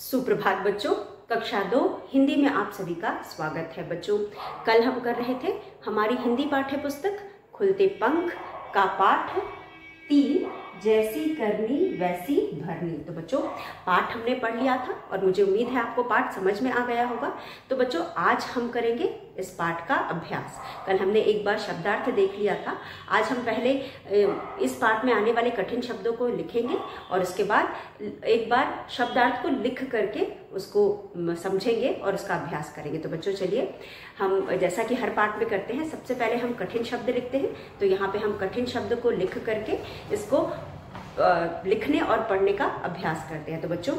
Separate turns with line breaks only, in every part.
सुप्रभात बच्चों। कक्षा 2 हिंदी में आप सभी का स्वागत है बच्चों। कल हम कर रहे थे हमारी हिंदी पाठ्य पुस्तक खुलते पंख का पाठ 3 जैसी करनी वैसी भरनी। तो बच्चों पाठ हमने पढ़ लिया था और मुझे उम्मीद है आपको पाठ समझ में आ गया होगा। तो बच्चों आज हम करेंगे इस पाठ का अभ्यास। कल हमने एक बार शब्दार्थ देख लिया था। आज हम पहले इस पाठ में आने वाले कठिन शब्दों को लिखेंगे और उसके बाद एक बार शब्दार्थ को लिख करके उसको समझेंगे और उसका अभ्यास करेंगे। तो बच्चों चलिए हम जैसा कि हर पाठ में करते हैं, सबसे पहले हम कठिन शब्द लिखते हैं। तो यहाँ पे हम कठिन शब्द को लिख करके इसको लिखने और पढ़ने का अभ्यास करते हैं। तो बच्चों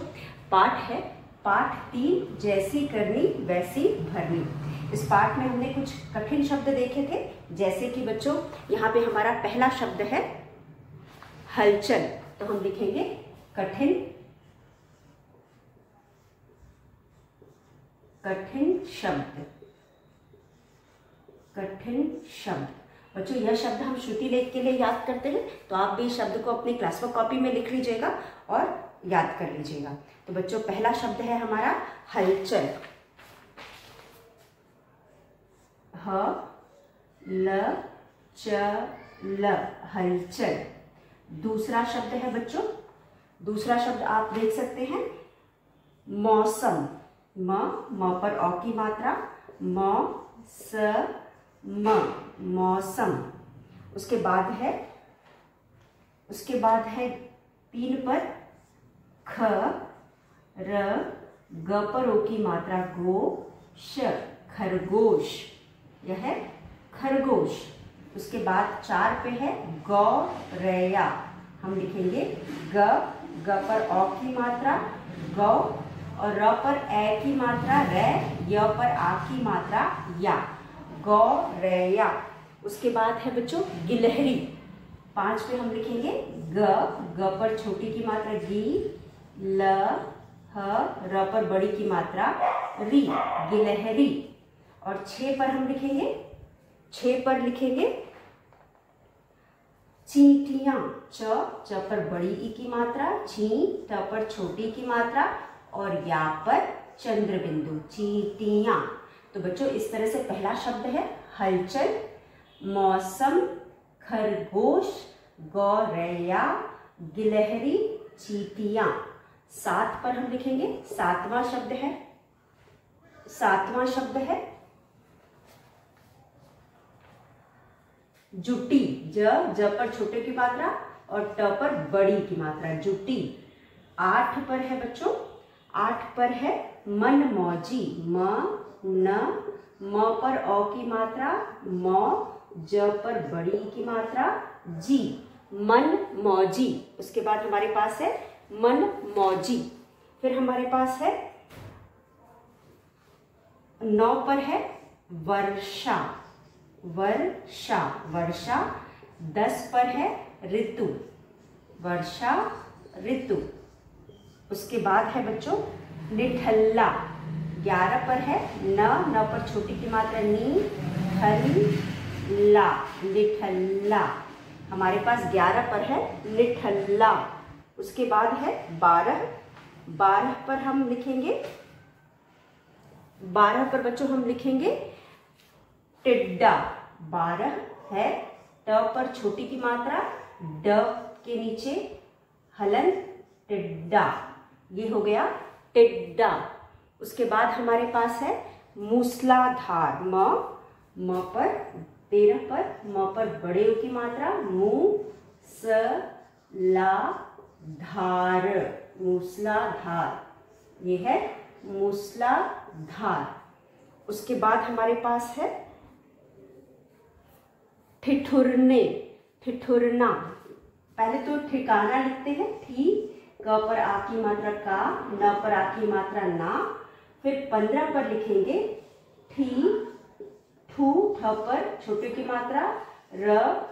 पाठ है पाठ 3 जैसी करनी वैसी भरनी। इस पाठ में हमने कुछ कठिन शब्द देखे थे, जैसे कि बच्चों यहाँ पे हमारा पहला शब्द है हलचल। तो हम लिखेंगे कठिन शब्द। कठिन शब्द बच्चों, यह शब्द हम श्रुति लेख के लिए याद करते हैं। तो आप भी इस शब्द को अपनी क्लासवर्क कॉपी में लिख लीजिएगा और याद कर लीजिएगा। तो बच्चों पहला शब्द है हमारा हलचल। ह ल च ल हलचल। दूसरा शब्द है बच्चों, दूसरा शब्द आप देख सकते हैं मौसम। म पर औ की मात्रा, मौसम। उसके बाद है 3 पर ख र ग पर ओ की मात्रा गो श खरगोश। यह है खरगोश। उसके बाद 4 पे है गौरैया। हम लिखेंगे ग पर औ की मात्रा गौ और र पर ए की मात्रा रे, य पर आ की मात्रा या, गौरैया। उसके बाद है बच्चों गिलहरी। 5 पे हम लिखेंगे ग पर छोटी की मात्रा गी, ल ह र पर बड़ी की मात्रा री, गिलहरी। और 6 पर हम लिखेंगे, 6 पर लिखेंगे चींटियां। च पर बड़ी ई की मात्रा, ची ट पर छोटी की मात्रा और या पर चंद्र बिंदु, चींटियां। तो बच्चों इस तरह से पहला शब्द है हलचल, मौसम, खरगोश, गौरैया, गिलहरी, चींटियां। 7 पर हम लिखेंगे, 7वां शब्द है जुटी। ज पर छोटे की मात्रा और ट पर बड़ी की मात्रा, जुटी। 8 पर है बच्चों, 8 पर है मनमौजी। म पर औ की मात्रा मौ, ज पर बड़ी की मात्रा जी, मनमौजी। उसके बाद हमारे पास है मनमौजी। फिर हमारे पास है 9 पर है वर्षा। 10 पर है ऋतु, वर्षा ऋतु। उसके बाद है बच्चों निठल्ला। 11 पर है न पर छोटी की मात्रा नी, ला, निठल्ला। हमारे पास 11 पर है निठल्ला। उसके बाद है 12 पर हम लिखेंगे, 12 पर बच्चों हम लिखेंगे टिड्डा। 12 है ट पर छोटी की मात्रा, ड के नीचे हलन, टिड्डा। ये हो गया टिड्डा। उसके बाद हमारे पास है मूसलाधार। म पर 13 पर म पर बड़े ओ की मात्रा, धार, मूसलाधार। ये है मूसलाधार। उसके बाद हमारे पास है ठिठुरने, ठिठुरना। पहले तो ठिकाना लिखते हैं, ठी क पर आ की मात्रा का, न पर आ की मात्रा ना। फिर 15 पर लिखेंगे ठी, ठू ठ पर छोटे की मात्रा र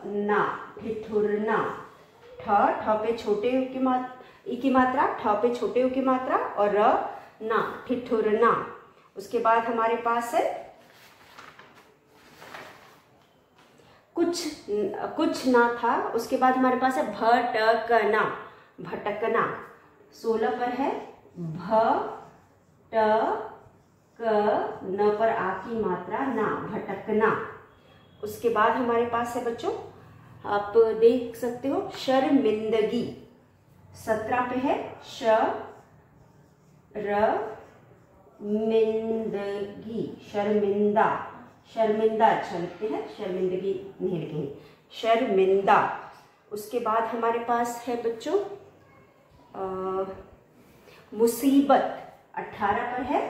ना, ठिठुरना। ठ पे छोटे की मात्रा ई की मात्रा, ठ पे छोटे ऊ की मात्रा और र ना, ठिठुरना। उसके बाद हमारे पास है कुछ ना था। उसके बाद हमारे पास है भटकना, भटकना। 16 पर है भ ट क न पर आ की मात्रा ना, भटकना। उसके बाद हमारे पास है बच्चों, आप देख सकते हो शर्मिंदगी। 17 पे है श र मिंदगी, शर्मिंदा। शर्मिंदा अच्छा लिखते हैं, शर्मिंदगी नहीं लिखेंगे, शर्मिंदा। उसके बाद हमारे पास है बच्चों मुसीबत। 18 पर है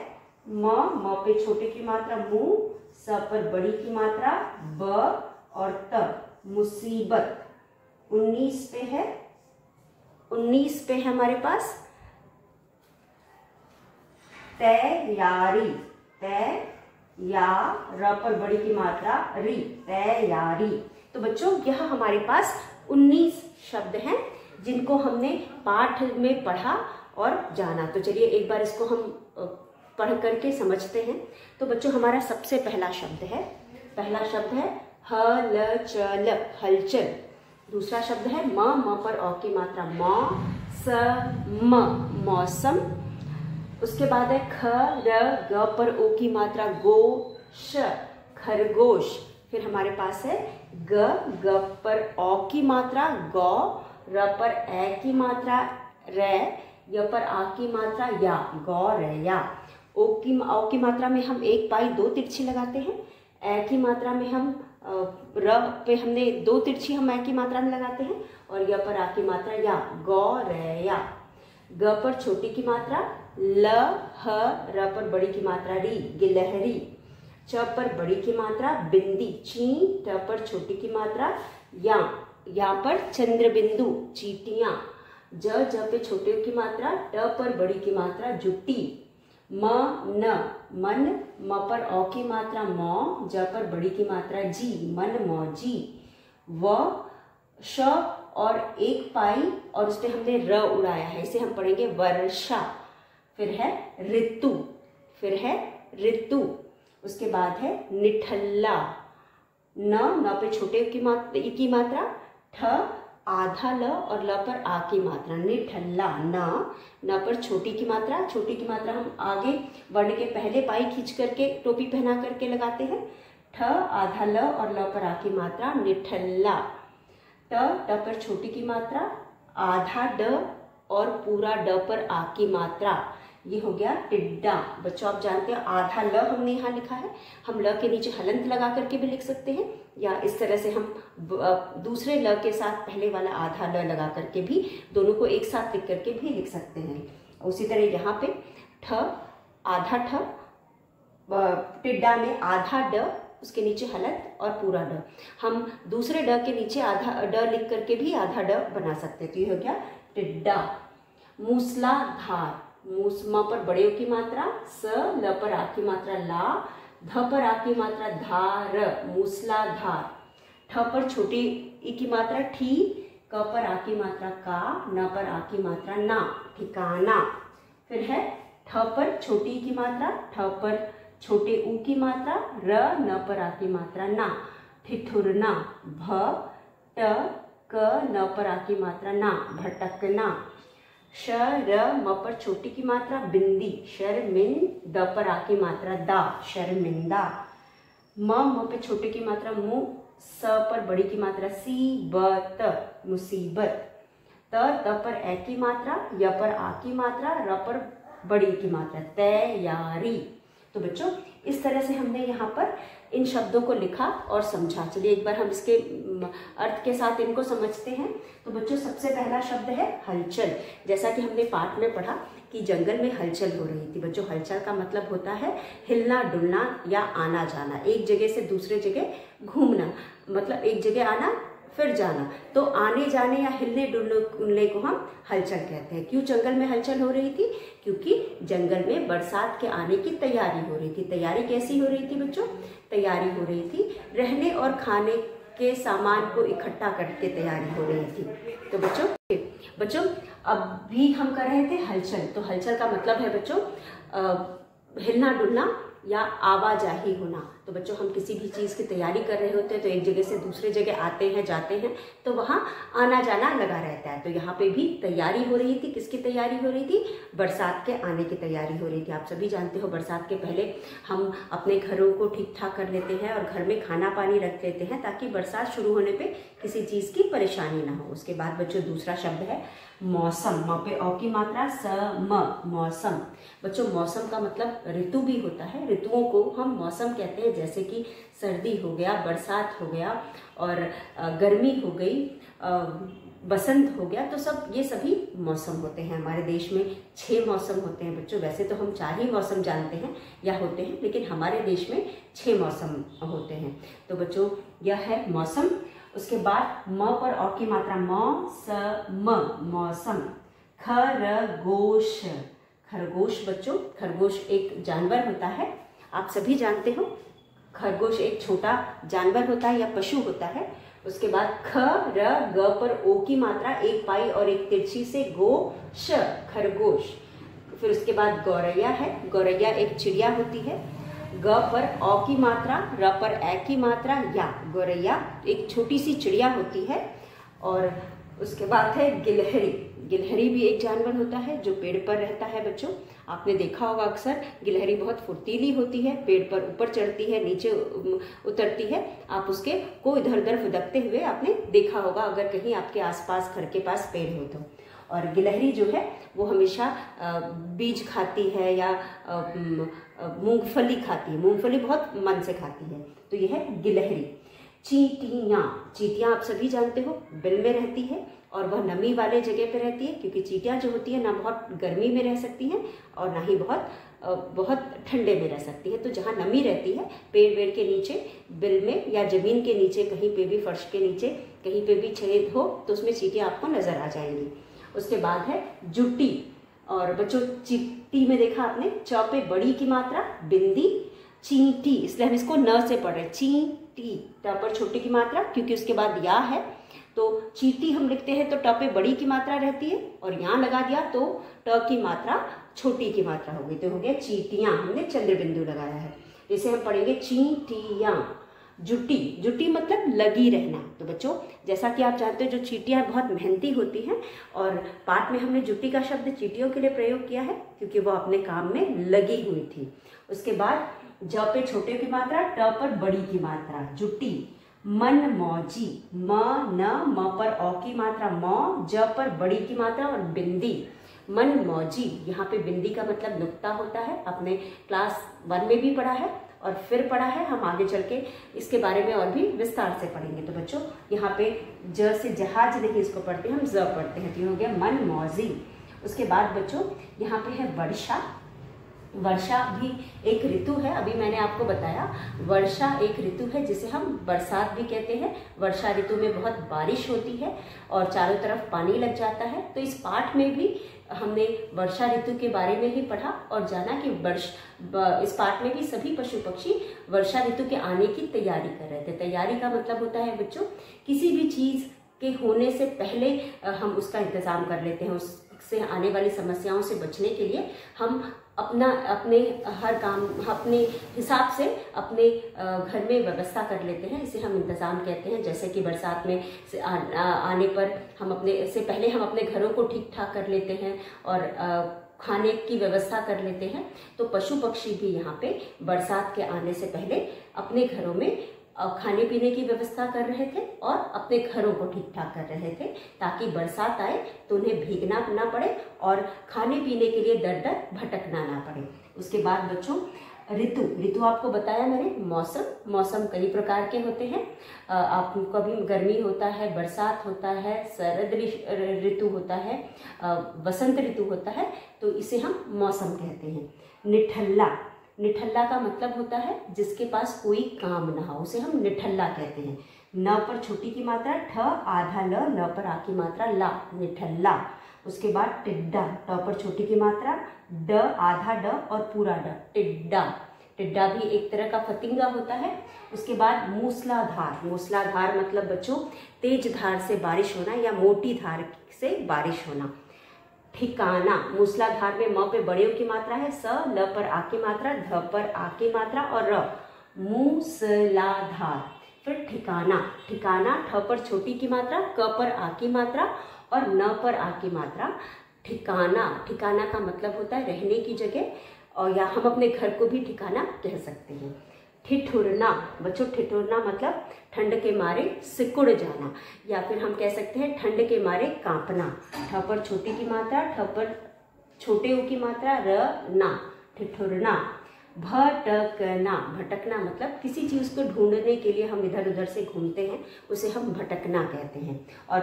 म पे छोटे की मात्रा मु, स पर बड़ी की मात्रा ब और त, मुसीबत। 19 पे है, 19 पे है हमारे पास तैयारी। तय या र पर बड़ी की मात्रा री, तैयारी। तो बच्चों यह हमारे पास 19 शब्द हैं जिनको हमने पाठ में पढ़ा और जाना। तो चलिए एक बार इसको हम पढ़ करके समझते हैं। तो बच्चों हमारा सबसे पहला शब्द है, पहला शब्द है हलचल, हलचल। दूसरा शब्द है म पर अ की मात्रा म, स म, मौसम। उसके बाद है ख र ग पर ओ की मात्रा गो, श, खरगोश। फिर हमारे पास है ग पर औ की मात्रा गौ, र पर ए की मात्रा रै, य पर आ की मात्रा या, गौरैया। ओ की मात्रा में हम 1 पाई 2 तिरछी लगाते हैं। ए की मात्रा में हम र पे हमने 2 तिरछी हम ए की मात्रा में लगाते हैं, और य पर आ की मात्रा या, गौरैया। ग पर छोटी की मात्रा ल, ह, र पर बड़ी की मात्रा री, गिलहरी। च पर बड़ी की मात्रा बिंदी, ची, ट पर छोटी की मात्रा या पर चंद्र बिंदु, चींटियां। ज पे छोटे की मात्रा, ट पर बड़ी की मात्रा जुटी। म न, मन। म पर औ की मात्रा मौ, ज पर बड़ी की मात्रा जी, मन मौजी। व श और 1 पाई और उस पर हमने र उड़ाया है, इसे हम पढ़ेंगे वर्षा। फिर है ऋतु, फिर है ऋतु। उसके बाद है निठल्ला। न पे छोटे की मात्रा, ठ आधा ल और ल पर आ की मात्रा, निठल्ला। न पर छोटी की मात्रा हम आगे वर्ण के पहले पाई खींच करके टोपी पहना करके लगाते हैं। ठ आधा ल और ल पर आ की मात्रा, निठल्ला। ट पर छोटी की मात्रा, आधा ड और पूरा ड पर आ की मात्रा, ये हो गया टिड्डा। बच्चों आप जानते हैं आधा ल हमने यहाँ लिखा है, हम ल के नीचे हलंत लगा करके भी लिख सकते हैं, या इस तरह से हम दूसरे ल के साथ पहले वाला आधा ल लगा करके भी दोनों को एक साथ लिख करके भी लिख सकते हैं। उसी तरह यहाँ पे ठ, आधा ठ, टिड्डा में आधा ड, उसके नीचे हलंत और पूरा ड। हम दूसरे ड के नीचे आधा ड लिख करके भी आधा ड बना सकते हैं। तो ये हो गया टिड्डा। मूसलाधार। मूसमा पर बड़े की मात्रा स, ल पर आ की मात्रा ला, ध पर आ की मात्रा धार, मूसलाधार। ठ पर छोटी ई की मात्रा ठी, क पर आ की मात्रा का, न पर आ की मात्रा ना, ठिकाना। फिर है ठ पर छोटी ई की मात्रा, ठ पर छोटे ऊ की मात्रा, र न पर आ की मात्रा ना, ठिठुरना। भ ट क न पर आ की मात्रा ना, भटकना। श र म पर छोटी की मात्रा बिंदी, शर्मिन, द पर आ की मात्रा दा, शर्मिंदा। म पे छोटे की मात्रा मु, स पर बड़ी की मात्रा सी, ब त, मुसीबत। त पर ए की मात्रा, य पर आ की मात्रा, र पर बड़ी की मात्रा, तैयारी। तो बच्चों इस तरह से हमने यहाँ पर इन शब्दों को लिखा और समझा। चलिए एक बार हम इसके अर्थ के साथ इनको समझते हैं। तो बच्चों सबसे पहला शब्द है हलचल। जैसा कि हमने पाठ में पढ़ा कि जंगल में हलचल हो रही थी। बच्चों हलचल का मतलब होता है हिलना डुलना या आना जाना, एक जगह से दूसरे जगह घूमना, मतलब एक जगह आना फिर जाना। तो आने जाने या हिलने डुलने को हम हलचल कहते हैं। क्यों जंगल में हलचल हो रही थी? क्योंकि जंगल में बरसात के आने की तैयारी हो रही थी। तैयारी कैसी हो रही थी बच्चों? तैयारी हो रही थी रहने और खाने के सामान को इकट्ठा करके तैयारी हो रही थी। तो बच्चों अब भी हम कर रहे थे हलचल। तो हलचल का मतलब है बच्चों हिलना डुलना या आवाजाही होना। तो बच्चों हम किसी भी चीज़ की तैयारी कर रहे होते हैं तो एक जगह से दूसरे जगह आते हैं जाते हैं, तो वहाँ आना जाना लगा रहता है। तो यहाँ पे भी तैयारी हो रही थी। किसकी तैयारी हो रही थी? बरसात के आने की तैयारी हो रही थी। आप सभी जानते हो बरसात के पहले हम अपने घरों को ठीक ठाक कर लेते हैं और घर में खाना पानी रख लेते हैं ताकि बरसात शुरू होने पे किसी चीज़ की परेशानी ना हो। उसके बाद बच्चों दूसरा शब्द है मौसम। म पे औ की मात्रा स म, मौसम। बच्चों मौसम का मतलब ऋतु भी होता है। ऋतुओं को हम मौसम कहते हैं, जैसे कि सर्दी हो गया, बरसात हो गया और गर्मी हो गई, बसंत हो गया। तो सब ये सभी मौसम होते हैं। हमारे देश में 6 मौसम होते हैं बच्चों। वैसे तो हम 4 ही मौसम जानते हैं या होते हैं, लेकिन हमारे देश में 6 मौसम होते हैं। तो बच्चों यह है मौसम। उसके बाद म पर औ की मात्रा म, मौसम। खरगोश। खरगोश बच्चों, खरगोश एक जानवर होता है, आप सभी जानते हो। खरगोश एक छोटा जानवर होता है या पशु होता है। उसके बाद ख र ग पर ओ की मात्रा एक पाई और एक तिरछी से गोश, खरगोश। फिर उसके बाद गौरैया है। गौरैया एक चिड़िया होती है। ग पर औ की मात्रा, र पर ए की मात्रा या, गौरैया एक छोटी सी चिड़िया होती है। और उसके बाद है गिलहरी। गिलहरी भी एक जानवर होता है जो पेड़ पर रहता है बच्चों। आपने देखा होगा अक्सर गिलहरी बहुत फुर्तीली होती है, पेड़ पर ऊपर चढ़ती है, नीचे उतरती है। आप उसके को इधर उधर फुदकते हुए आपने देखा होगा अगर कहीं आपके आसपास घर के पास पेड़ हो तो। और गिलहरी जो है वो हमेशा बीज खाती है या मूंगफली खाती है। मूंगफली बहुत मन से खाती है। तो यह है गिलहरी। चींटियाँ। चींटियाँ आप सभी जानते हो बिल में रहती है और वह नमी वाले जगह पे रहती है, क्योंकि चींटियाँ जो होती है ना बहुत गर्मी में रह सकती हैं और ना ही बहुत ठंडे में रह सकती है। तो जहाँ नमी रहती है, पेड़ वेड़ के नीचे, बिल में या जमीन के नीचे, कहीं पे भी फर्श के नीचे कहीं पे भी छेद हो तो उसमें चींटियाँ आपको नजर आ जाएंगी। उसके बाद है जुटी। और बच्चों चींटी में देखा आपने च पे बड़ी की मात्रा बिंदी, चींटी, इसलिए हम इसको न से पढ़ रहे हैं। चींटी, ट पर छोटी की मात्रा, क्योंकि उसके बाद या है तो चींटी हम लिखते हैं तो ट पे बड़ी की मात्रा रहती है और यहाँ लगा दिया तो ट की मात्रा छोटी की मात्रा हो गई, तो हो गया चींटियाँ। हमने चंद्र बिंदु लगाया है। इसे हम पढ़ेंगे चींटियाँ। जुटी। जुटी मतलब लगी रहना। तो बच्चों जैसा कि आप जानते हो जो चींटियाँ बहुत मेहनती होती हैं और पाठ में हमने जुटी का शब्द चींटियों के लिए प्रयोग किया है क्योंकि वो अपने काम में लगी हुई थी। उसके बाद ज पे छोटे की मात्रा, ट पर बड़ी की मात्रा, जुटी। मन मौजी। म न, म पर औ की मात्रा मौ, ज पर बड़ी की मात्रा और बिंदी। मन मौजी। यहाँ पे बिंदी का मतलब नुक्ता होता है। अपने क्लास 1 में भी पढ़ा है और फिर पढ़ा है। हम आगे चल के इसके बारे में और भी विस्तार से पढ़ेंगे। तो बच्चों यहाँ पे ज से जहाज नहीं इसको पढ़ते, हम ज पढ़ते हैं। तो ये हो गया मन मौजी। उसके बाद बच्चों यहाँ पे है वर्षा। वर्षा भी एक ऋतु है। अभी मैंने आपको बताया वर्षा एक ऋतु है जिसे हम बरसात भी कहते हैं। वर्षा ऋतु में बहुत बारिश होती है और चारों तरफ पानी लग जाता है। तो इस पाठ में भी हमने वर्षा ऋतु के बारे में ही पढ़ा और जाना कि इस पाठ में भी सभी पशु पक्षी वर्षा ऋतु के आने की तैयारी कर रहे थे। तैयारी का मतलब होता है बच्चों किसी भी चीज के होने से पहले हम उसका इंतजाम कर लेते हैं। उससे आने वाली समस्याओं से बचने के लिए हम अपने हर काम अपने हिसाब से अपने घर में व्यवस्था कर लेते हैं। इसे हम इंतज़ाम कहते हैं। जैसे कि बरसात में आने पर हम अपने घरों को ठीक ठाक कर लेते हैं और खाने की व्यवस्था कर लेते हैं। तो पशु पक्षी भी यहाँ पे बरसात के आने से पहले अपने घरों में खाने पीने की व्यवस्था कर रहे थे और अपने घरों को ठीक ठाक कर रहे थे ताकि बरसात आए तो उन्हें भीगना ना पड़े और खाने पीने के लिए दर दर भटकना ना पड़े। उसके बाद बच्चों ऋतु। ऋतु आपको बताया मैंने। मौसम। मौसम कई प्रकार के होते हैं। आपको कभी गर्मी होता है, बरसात होता है, शरद ऋतु होता है, वसंत ऋतु होता है। तो इसे हम मौसम कहते हैं। निठल्ला। निठल्ला का मतलब होता है जिसके पास कोई काम ना हो, उसे हम निठल्ला कहते हैं। न पर छोटी की मात्रा ठ, आधा ल, न पर आ की मात्रा ला, निठल्ला। उसके बाद टिड्डा। ट पर छोटी की मात्रा ड, आधा ड और पूरा ड, टिड्डा। टिड्डा भी एक तरह का फतिंगा होता है। उसके बाद मूसलाधार। मूसलाधार मतलब बच्चों तेज धार से बारिश होना या मोटी धार से बारिश होना। ठिकाना। मूसलाधार में म पे बड़े की मात्रा है, स, ल पर आ की मात्रा, ध पर आ की मात्रा और र, मूसलाधार। फिर ठिकाना, ठिकाना ठ पर छोटी की मात्रा, क पर आ की मात्रा और न पर आ की मात्रा। ठिकाना, ठिकाना का मतलब होता है रहने की जगह, और या हम अपने घर को भी ठिकाना कह सकते हैं। ठिठुरना, बच्चों ठिठुरना मतलब ठंड के मारे सिकुड़ जाना, या फिर हम कह सकते हैं ठंड के मारे कांपना। ठ पर छोटी की मात्रा, ठ पर छोटे ओ की मात्रा, र ना, ठिठुरना। भटकना, भटकना मतलब किसी चीज़ को ढूंढने के लिए हम इधर उधर से घूमते हैं, उसे हम भटकना कहते हैं, और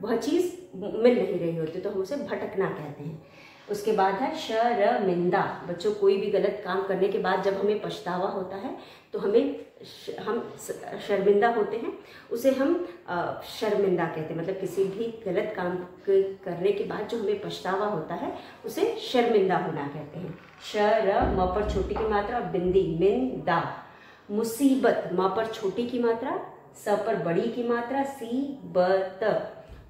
वह चीज़ मिल नहीं रही होती तो हम उसे भटकना कहते हैं। उसके बाद है शर्मिंदा। बच्चों कोई भी गलत काम करने के बाद जब हमें पछतावा होता है तो हम शर्मिंदा होते हैं, उसे हम शर्मिंदा कहते हैं। मतलब किसी भी गलत काम करने के बाद जो हमें पछतावा होता है उसे शर्मिंदा होना कहते हैं। म पर छोटी की मात्रा, बिंदी, मिंदा। मुसीबत, म पर छोटी की मात्रा, स पर बड़ी की मात्रा, सी बत,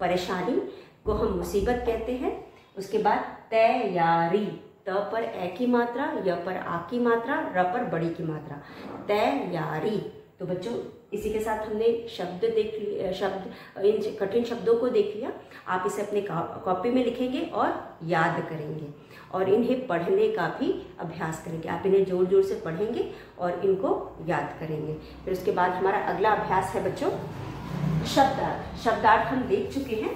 परेशानी को हम मुसीबत कहते हैं। उसके बाद तैयारी, त पर ए की मात्रा, य पर आ की मात्रा, र पर बड़ी की मात्रा, तैयारी। तो बच्चों इसी के साथ हमने शब्द देख लिया, इन कठिन शब्दों को देख लिया। आप इसे अपने कॉपी में लिखेंगे और याद करेंगे, और इन्हें पढ़ने का भी अभ्यास करेंगे। आप इन्हें जोर जोर से पढ़ेंगे और इनको याद करेंगे। फिर उसके बाद हमारा अगला अभ्यास है बच्चों शब्दार्थ। शब्दार्थ हम देख चुके हैं,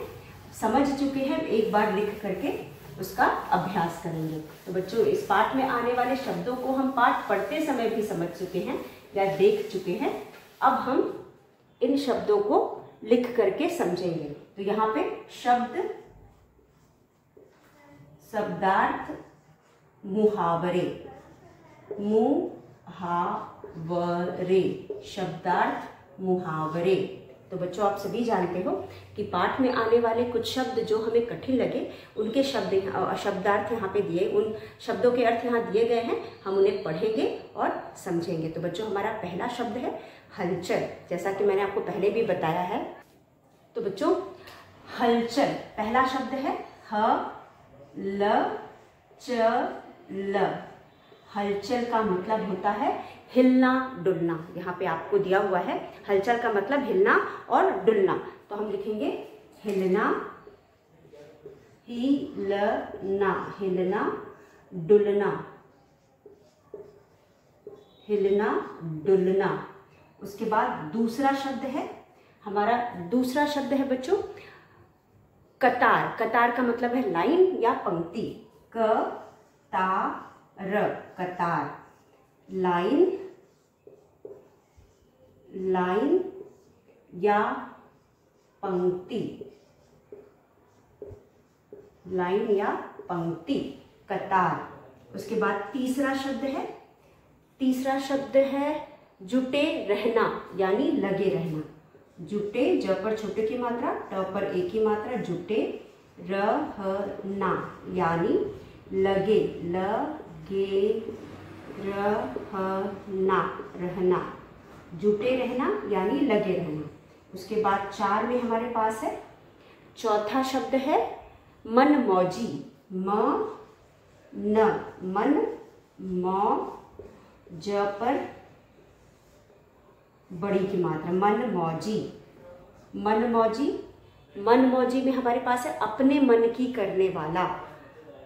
समझ चुके हैं, एक बार लिख करके उसका अभ्यास करेंगे। तो बच्चों इस पाठ में आने वाले शब्दों को हम पाठ पढ़ते समय भी समझ चुके हैं या देख चुके हैं। अब हम इन शब्दों को लिख करके समझेंगे। तो यहाँ पे शब्द, शब्दार्थ, मुहावरे, मुहावरे, शब्दार्थ, मुहावरे। तो बच्चों आप सभी जानते हो कि पाठ में आने वाले कुछ शब्द जो हमें कठिन लगे उनके शब्दार्थ यहाँ पे दिए, उन शब्दों के अर्थ यहाँ दिए गए हैं, हम उन्हें पढ़ेंगे और समझेंगे। तो बच्चों हमारा पहला शब्द है हलचल, जैसा कि मैंने आपको पहले भी बताया है। तो बच्चों हलचल पहला शब्द है ह ल च ल। हलचल का मतलब होता है हिलना डुलना। यहाँ पे आपको दिया हुआ है हलचल का मतलब हिलना और डुलना। तो हम लिखेंगे हिलना, हिलना, हिलना डुलना, हिलना डुलना। उसके बाद दूसरा शब्द है, हमारा दूसरा शब्द है बच्चों कतार। कतार का मतलब है लाइन या पंक्ति। क ता र, कतार, लाइन, लाइन या पंक्ति, लाइन या पंक्ति, कतार। उसके बाद तीसरा शब्द है, तीसरा शब्द है जुटे रहना यानी लगे रहना। जुटे, ज पर छोटे की मात्रा, ट पर ए की मात्रा, जुटे रहना यानी लगे, लगे रहना, रहना, जुटे रहना यानी लगे रहना। उसके बाद 4 में हमारे पास है चौथा शब्द है मन मौजी। म न, मन, म, ज पर बड़ी की मात्रा, मन मौजी, मन मौजी। मन मौजी में हमारे पास है अपने मन की करने वाला।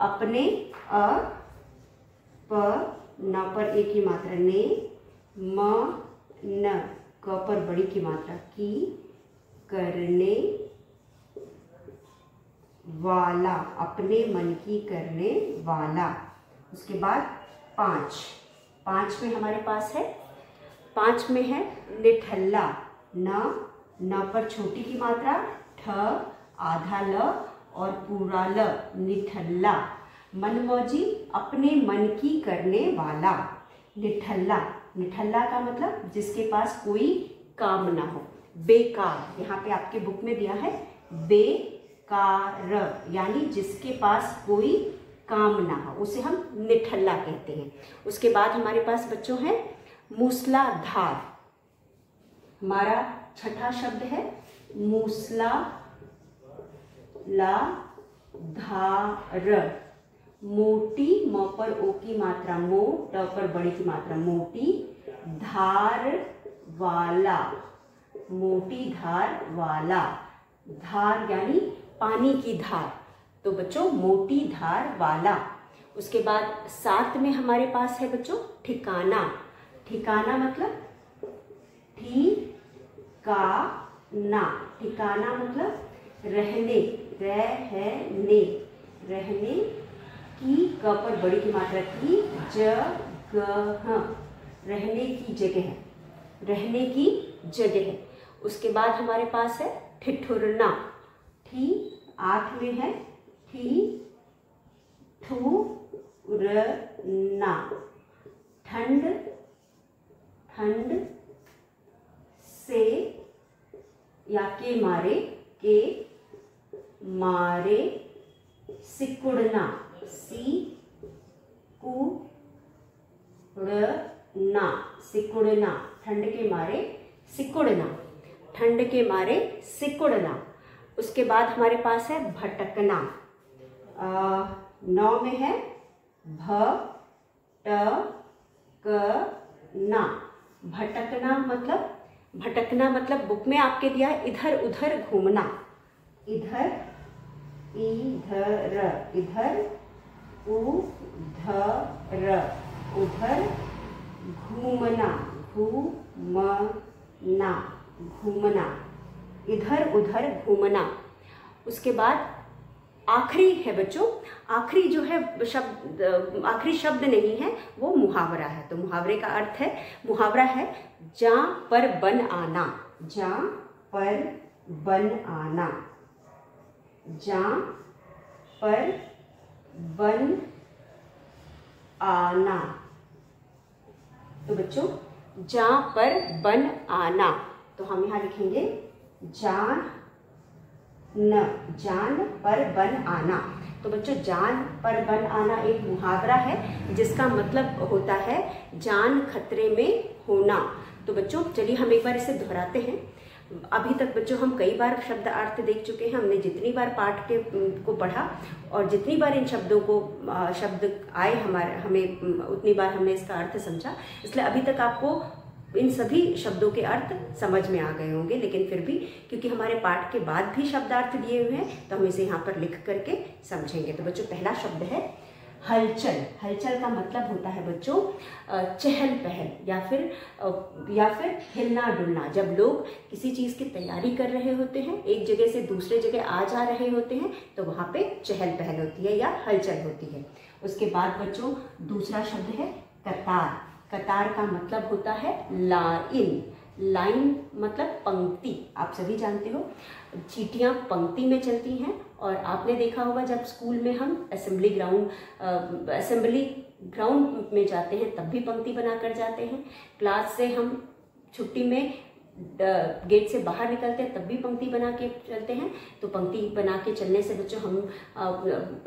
अपने, अ प न पर ए की मात्रा, ने, म न, क पर बड़ी की मात्रा, की, करने वाला, अपने मन की करने वाला। उसके बाद 5 में हमारे पास है, 5 में है निठल्ला। न पर छोटी की मात्रा, ठ, आधा ल और पूरा ल, निठल्ला। मनमौजी अपने मन की करने वाला। निठल्ला, निठल्ला का मतलब जिसके पास कोई काम ना हो, बेकार। यहाँ पे आपके बुक में दिया है बेकार, यानी जिसके पास कोई काम ना हो उसे हम निठल्ला कहते हैं। उसके बाद हमारे पास बच्चों है मूसलाधार। हमारा छठा शब्द है मूसला ला धार। मोटी, म पर ओ की मात्रा, मो, ट पर बड़ी की मात्रा, मोटी, धार वाला, मोटी धार वाला, धार यानी पानी की धार, तो बच्चों मोटी धार वाला। उसके बाद 7 में हमारे पास है बच्चों ठिकाना। ठिकाना मतलब ठिकाना, ठिकाना मतलब रहने, रहने की क पर बड़ी की मात्रा की जगह, रहने की जगह, रहने की जगह। उसके बाद हमारे पास है ठिठुरना। 8 में है ठिठुरना, ठंड, ठंड से या के मारे सिकुड़ना, सिकुड़ना, ठंड के मारे सिकुड़ना, ठंड के मारे सिकुड़ना। उसके बाद हमारे पास है भटकना। 9 में है भटकना। भटकना मतलब बुक में आपके दिया है इधर उधर घूमना, इधर उधर घूमना, घूमना, इधर उधर घूमना। उसके बाद आखिरी है बच्चों, आखिरी जो है शब्द, आखिरी शब्द नहीं है, वो मुहावरा है। तो मुहावरे का अर्थ है, मुहावरा है जा पर बन आना, जा पर बन आना, जा पर बन आना। तो बच्चों जा पर बन आना, तो हम यहाँ लिखेंगे जान पर बन आना। तो बच्चों जान पर बन आना एक मुहावरा है जिसका मतलब होता है जान खतरे में होना। तो बच्चों चलिए हम एक बार इसे दोहराते हैं। अभी तक बच्चों हम कई बार शब्द अर्थ देख चुके हैं, हमने जितनी बार पाठ को पढ़ा और जितनी बार इन शब्दों को शब्द आए हमें उतनी बार हमने इसका अर्थ समझा। इसलिए अभी तक आपको इन सभी शब्दों के अर्थ समझ में आ गए होंगे, लेकिन फिर भी क्योंकि हमारे पाठ के बाद भी शब्दार्थ दिए हुए हैं तो हम इसे यहाँ पर लिख करके समझेंगे। तो बच्चों पहला शब्द है हलचल। हलचल का मतलब होता है बच्चों चहल पहल या फिर हिलना डुलना। जब लोग किसी चीज़ की तैयारी कर रहे होते हैं, एक जगह से दूसरे जगह आ जा रहे होते हैं, तो वहाँ पे चहल पहल होती है या हलचल होती है। उसके बाद बच्चों दूसरा शब्द है कतार। कतार का मतलब होता है लाइन। लाइन मतलब पंक्ति। आप सभी जानते हो चींटियाँ पंक्ति में चलती हैं, और आपने देखा होगा जब स्कूल में हम असेंबली ग्राउंड में जाते हैं तब भी पंक्ति बनाकर जाते हैं। क्लास से हम छुट्टी में गेट से बाहर निकलते हैं तब भी पंक्ति बना के चलते हैं। तो पंक्ति बना के चलने से बच्चों हम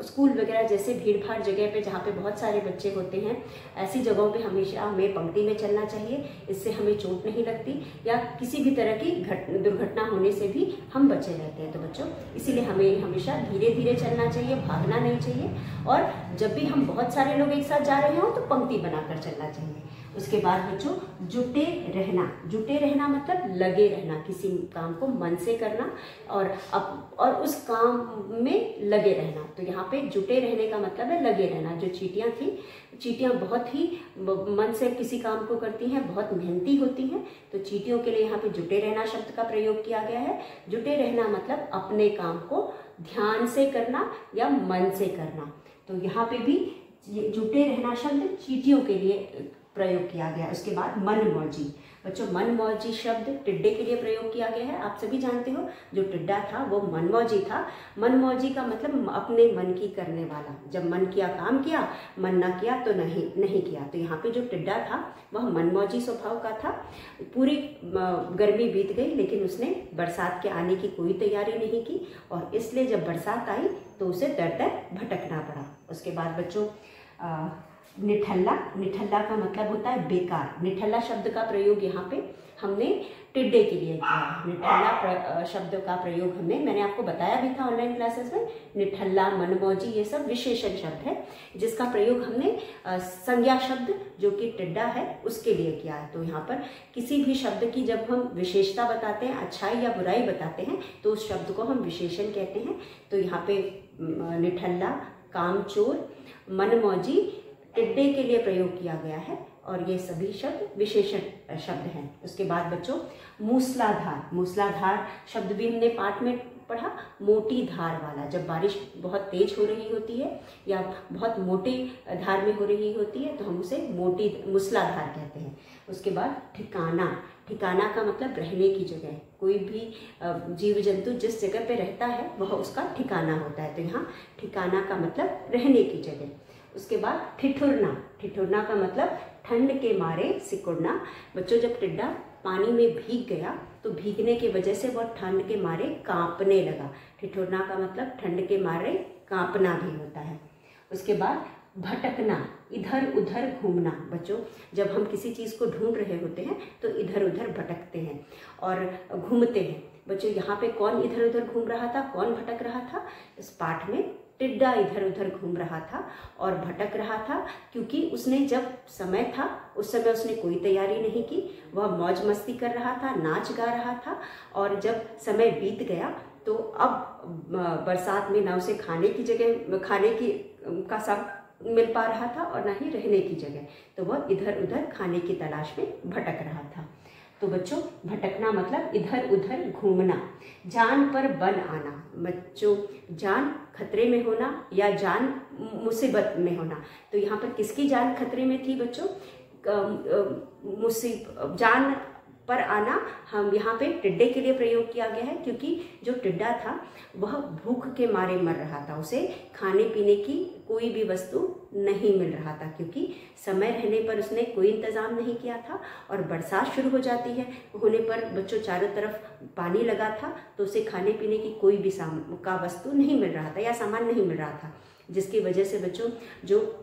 स्कूल वगैरह जैसे भीड़ भाड़ जगह पे जहाँ पे बहुत सारे बच्चे होते हैं, ऐसी जगहों पे हमेशा हमें पंक्ति में चलना चाहिए। इससे हमें चोट नहीं लगती या किसी भी तरह की दुर्घटना होने से भी हम बचे रहते हैं। तो बच्चों इसीलिए हमें हमेशा धीरे धीरे चलना चाहिए, भागना नहीं चाहिए। और जब भी हम बहुत सारे लोग एक साथ जा रहे हो तो पंक्ति बनाकर चलना चाहिए। उसके बाद बच्चों जुटे रहना। जुटे रहना मतलब लगे रहना, किसी काम को मन से करना और उस काम में लगे रहना। तो यहाँ पे जुटे रहने का मतलब है लगे रहना। जो चींटियाँ थी, चींटियाँ बहुत ही मन से किसी काम को करती हैं, बहुत मेहनती होती हैं। तो चींटियों के लिए यहाँ पे जुटे रहना शब्द का प्रयोग किया गया है। जुटे रहना मतलब अपने काम को ध्यान से करना या मन से करना। तो यहाँ पे भी जुटे रहना शब्द चींटियों के लिए प्रयोग किया गया। उसके बाद मनमौजी। बच्चों मनमौजी शब्द टिड्डे के लिए प्रयोग किया गया है। आप सभी जानते हो जो टिड्डा था वो मनमौजी था। मनमौजी का मतलब अपने मन की करने वाला। जब मन किया काम किया, मन ना किया तो नहीं किया। तो यहाँ पे जो टिड्डा था वह मनमौजी स्वभाव का था। पूरी गर्मी बीत गई लेकिन उसने बरसात के आने की कोई तैयारी नहीं की, और इसलिए जब बरसात आई तो उसे दर दर भटकना पड़ा। उसके बाद बच्चों निठल्ला, निठल्ला का मतलब होता है बेकार। निठल्ला शब्द का प्रयोग यहाँ पे हमने टिड्डे के लिए किया है। निठल्ला शब्द का प्रयोग मैंने आपको बताया भी था ऑनलाइन क्लासेस में। निठल्ला, मनमौजी, ये सब विशेषण शब्द है जिसका प्रयोग हमने संज्ञा शब्द जो कि टिड्डा है उसके लिए किया है। तो यहाँ पर किसी भी शब्द की जब हम विशेषता बताते हैं, अच्छाई या बुराई बताते हैं, तो उस शब्द को हम विशेषण कहते हैं। तो यहाँ पे निठल्ला, कामचोर, मनमौजी टिड्डे के लिए प्रयोग किया गया है और ये सभी शब्द विशेषण शब्द हैं। उसके बाद बच्चों मूसलाधार, मूसलाधार शब्द भी हमने पाठ में पढ़ा। मोटी धार वाला, जब बारिश बहुत तेज हो रही होती है या बहुत मोटे धार में हो रही होती है तो हम उसे मोटी मूसलाधार कहते हैं। उसके बाद ठिकाना, ठिकाना का मतलब रहने की जगह। कोई भी जीव जंतु जिस जगह पे रहता है वह उसका ठिकाना होता है। तो यहाँ ठिकाना का मतलब रहने की जगह। उसके बाद ठिठुरना, ठिठुरना का मतलब ठंड के मारे सिकुड़ना। बच्चों जब टिड्डा पानी में भीग गया तो भीगने की वजह से वह ठंड के मारे कांपने लगा। ठिठुरना का मतलब ठंड के मारे कांपना भी होता है। उसके बाद भटकना, इधर उधर घूमना। बच्चों जब हम किसी चीज़ को ढूंढ रहे होते हैं तो इधर उधर भटकते हैं और घूमते हैं। बच्चों यहाँ पे कौन इधर उधर घूम रहा था, कौन भटक रहा था? इस पाठ में टिड्डा इधर उधर घूम रहा था और भटक रहा था क्योंकि उसने जब समय था उस समय उसने कोई तैयारी नहीं की। वह मौज मस्ती कर रहा था, नाच गा रहा था और जब समय बीत गया तो अब बरसात में ना उसे खाने की जगह, खाने की का सब मिल पा रहा था और ना ही रहने की जगह, तो वह इधर उधर खाने की तलाश में भटक रहा था। तो बच्चों भटकना मतलब इधर उधर घूमना। जान पर बन आना, बच्चों जान खतरे में होना या जान मुसीबत में होना। तो यहाँ पर किसकी जान खतरे में थी बच्चों? जान पर आना हम यहाँ पे टिड्डे के लिए प्रयोग किया गया है क्योंकि जो टिड्डा था वह भूख के मारे मर रहा था। उसे खाने पीने की कोई भी वस्तु नहीं मिल रहा था क्योंकि समय रहने पर उसने कोई इंतज़ाम नहीं किया था और बरसात शुरू हो जाती है होने पर बच्चों चारों तरफ पानी लगा था तो उसे खाने पीने की कोई भी वस्तु नहीं मिल रहा था या सामान नहीं मिल रहा था, जिसकी वजह से बच्चों जो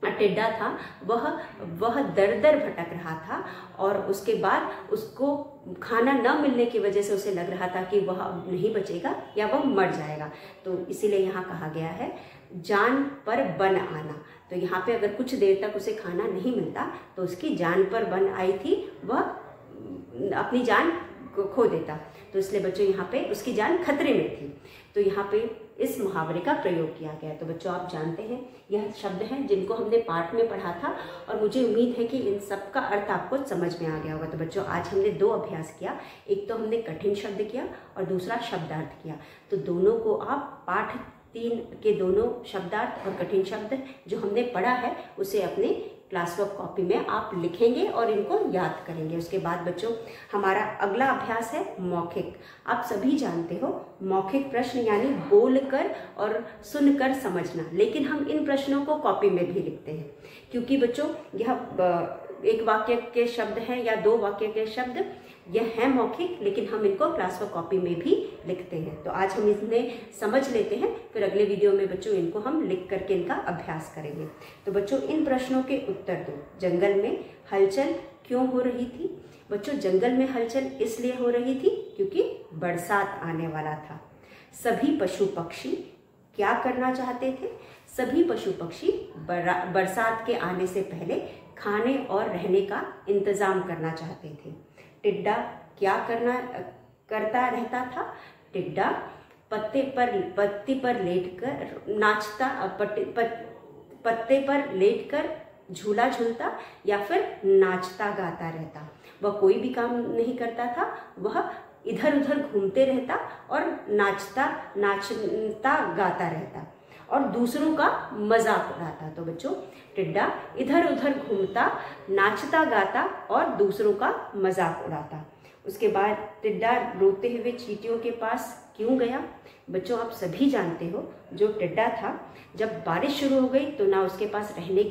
टिड्डा था वह दर दर भटक रहा था और उसके बाद उसको खाना न मिलने की वजह से उसे लग रहा था कि वह अब नहीं बचेगा या वह मर जाएगा। तो इसीलिए यहाँ कहा गया है जान पर बन आना। तो यहाँ पे अगर कुछ देर तक उसे खाना नहीं मिलता तो उसकी जान पर बन आई थी, वह अपनी जान खो देता। तो इसलिए बच्चों यहाँ पे उसकी जान खतरे में थी। तो यहाँ पे इस मुहावरे का प्रयोग किया गया। तो बच्चों आप जानते हैं यह शब्द हैं जिनको हमने पाठ में पढ़ा था और मुझे उम्मीद है कि इन सब का अर्थ आपको समझ में आ गया होगा। तो बच्चों आज हमने दो अभ्यास किया, एक तो हमने कठिन शब्द किया और दूसरा शब्दार्थ किया। तो दोनों को आप पाठ 3 के दोनों शब्दार्थ और कठिन शब्द जो हमने पढ़ा है उसे अपने क्लास वर्क कॉपी में आप लिखेंगे और इनको याद करेंगे। उसके बाद बच्चों हमारा अगला अभ्यास है मौखिक। आप सभी जानते हो मौखिक प्रश्न यानी बोलकर और सुनकर समझना, लेकिन हम इन प्रश्नों को कॉपी में भी लिखते हैं क्योंकि बच्चों यह एक वाक्य के शब्द हैं या 2 वाक्य के शब्द यह है मौखिक, लेकिन हम इनको क्लास वर्क कॉपी में भी लिखते हैं। तो आज हम इन्हें समझ लेते हैं, फिर अगले वीडियो में बच्चों इनको हम लिख करके इनका अभ्यास करेंगे। तो बच्चों इन प्रश्नों के उत्तर दो। जंगल में हलचल क्यों हो रही थी? बच्चों जंगल में हलचल इसलिए हो रही थी क्योंकि बरसात आने वाला था। सभी पशु पक्षी क्या करना चाहते थे? सभी पशु पक्षी बरसात के आने से पहले खाने और रहने का इंतजाम करना चाहते थे। टिड्डा क्या करता रहता था? टिड्डा पत्ती पर लेटकर नाचता, पत्ते पर लेटकर झूला झूलता या फिर नाचता गाता रहता। वह कोई भी काम नहीं करता था, वह इधर उधर घूमते रहता और नाचता गाता रहता और दूसरों का मजाक उड़ाता। तो बच्चों टिड्डा इधर उधर घूमता, नाचता गाता और दूसरों का मजाक उड़ाता। उसके बाद टिड्डा रोते हुए चींटियों के पास क्यों गया? बच्चों आप सभी जानते हो जो टिड्डा था जब बारिश शुरू हो गई तो ना उसके पास रहने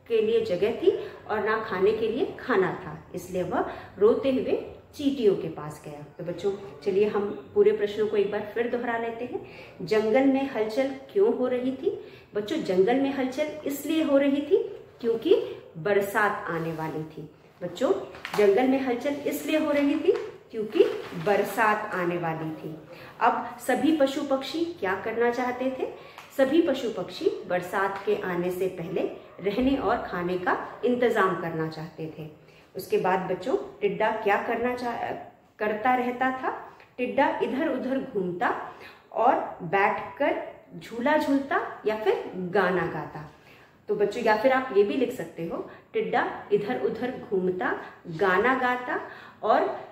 के लिए जगह थी और ना खाने के लिए खाना था, इसलिए वह रोते हुए चींटियों के पास गया। तो बच्चों चलिए हम पूरे प्रश्नों को एक बार फिर दोहरा लेते हैं। जंगल में हलचल क्यों हो रही थी? बच्चों जंगल में हलचल इसलिए हो रही थी क्योंकि बरसात आने वाली थी। बच्चों, जंगल में हलचल इसलिए हो रही थी क्योंकि बरसात आने वाली थी। अब सभी पशु पक्षी क्या करना चाहते थे? सभी पशु पक्षी बरसात के आने से पहले रहने और खाने का इंतजाम करना चाहते थे। उसके बाद बच्चों, टिड्डा क्या करता रहता था? टिड्डा इधर उधर घूमता और बैठकर झूला झूलता या फिर गाना गाता। तो बच्चों, या फिर आप ये भी लिख सकते हो, टिड्डा इधर उधर घूमता, गाना गाता और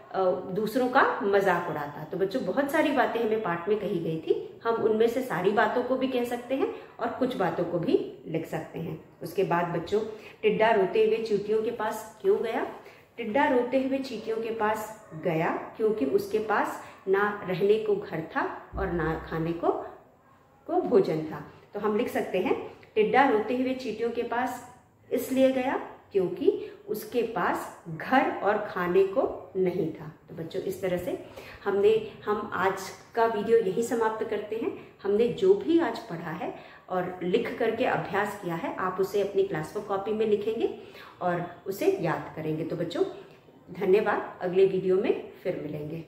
दूसरों का मजाक उड़ाता। तो बच्चों, बहुत सारी बातें हमें पाठ में कही गई थी। हम उनमें से सारी बातों को भी कह सकते हैं और कुछ बातों को भी लिख सकते हैं। उसके बाद बच्चों, टिड्डा रोते हुए चींटियों के पास क्यों गया? टिड्डा रोते हुए चींटियों के पास गया क्योंकि उसके पास ना रहने को घर था और ना खाने को भोजन था। तो हम लिख सकते हैं, टिड्डा रोते हुए चींटियों के पास इसलिए गया क्योंकि उसके पास घर और खाने को नहीं था। तो बच्चों, इस तरह से हम आज का वीडियो यही समाप्त करते हैं। हमने जो भी आज पढ़ा है और लिख करके अभ्यास किया है, आप उसे अपनी क्लास वर्क कॉपी में लिखेंगे और उसे याद करेंगे। तो बच्चों, धन्यवाद। अगले वीडियो में फिर मिलेंगे।